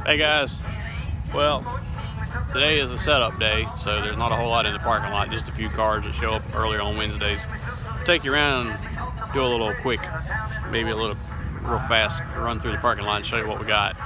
Hey guys, well, today is a setup day, so there's not a whole lot in the parking lot, just a few cars that show up earlier on Wednesdays. Take you around, do a little quick, maybe a little real fast run through the parking lot and show you what we got.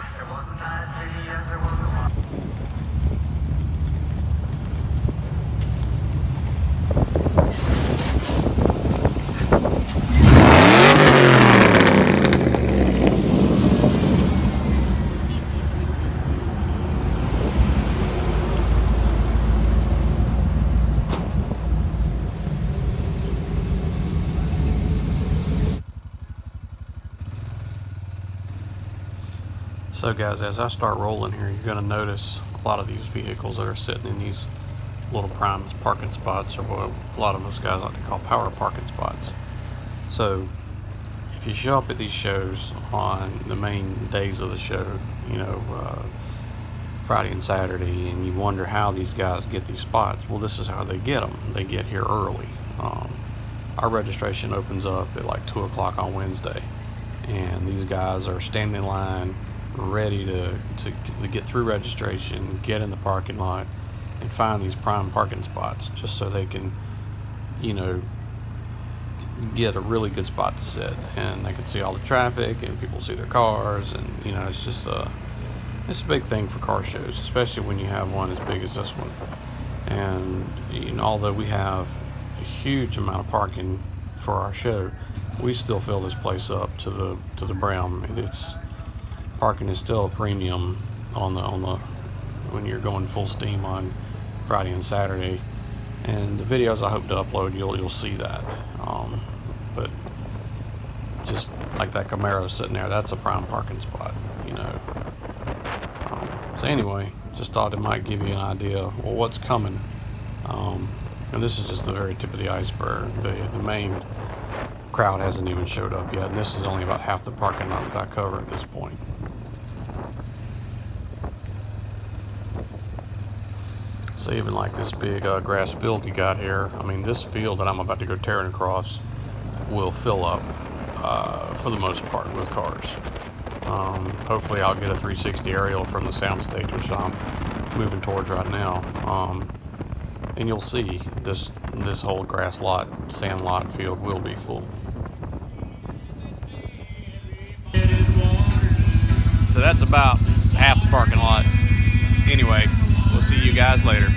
So guys, as I start rolling here, you're going to notice a lot of these vehicles that are sitting in these little prime parking spots, or what a lot of us guys like to call power parking spots. So if you show up at these shows on the main days of the show, Friday and Saturday, and you wonder how these guys get these spots, well, this is how they get them. They get here early. Our registration opens up at like 2 o'clock on Wednesday, and these guys are standing in line ready to get through registration, get in the parking lot, and find these prime parking spots just so they can, get a really good spot to sit, and they can see all the traffic and people see their cars, and it's just it's a big thing for car shows, especially when you have one as big as this one. And although we have a huge amount of parking for our show, we still fill this place up to the brim. Parking is still a premium on the when you're going full steam on Friday and Saturday. And the videos I hope to upload, you'll see that. But just like that Camaro sitting there, that's a prime parking spot. So anyway, just thought it might give you an idea of what's coming. And this is just the very tip of the iceberg. The main crowd hasn't even showed up yet. And this is only about half the parking lot that I cover at this point. So even like this big grass field you got here, this field that I'm about to go tearing across will fill up for the most part with cars. Hopefully I'll get a 360 aerial from the soundstage, which I'm moving towards right now. And you'll see this whole grass lot, sand lot field will be full. So that's about half the parking lot. Anyway, we'll see you guys later.